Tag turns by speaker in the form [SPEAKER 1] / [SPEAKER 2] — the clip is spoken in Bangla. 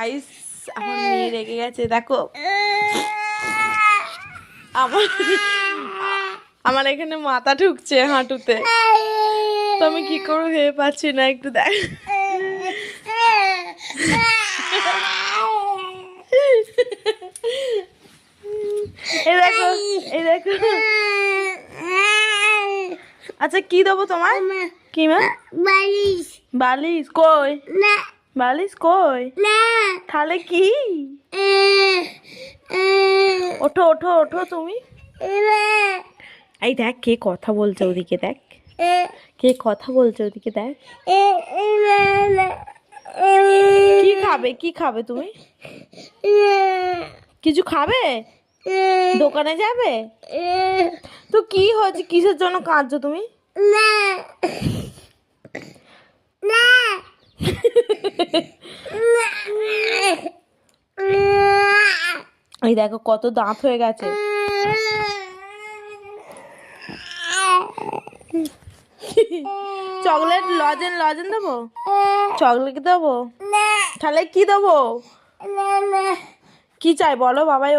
[SPEAKER 1] গাইস আমার মেয়ে রেগে গেছে দেখো। আমার আমার এখানে মাথা ঢুকছে হাঁটুতে, তো আমি কি করবো ভেবে পাচ্ছি না, একটু দেখ। এই দেখো, এই দেখো। আচ্ছা কি দেবো তোমার? কি মা? বালিশ। বালিশ কই? না বালিশ কই? না তাহলে কি? ওঠো ওঠো ওঠো তুমি। এই দেখ কে কথা বলছে ওদিকে, দেখ কে কথা বলছে ওদিকে, দেখ। কি খাবে, কি খাবে তুমি? কিছু খাবে? দোকানে যাবে? তো কি হয়েছে, কিসের জন্য কাঁদছো তুমি? না না এই দেখো কত দাঁত হয়ে গেছে। চকলেট লজেন লজেন দেবো? চকলেট দেবো? তাহলে কি দেবো? কি চাই বলো বাবাই।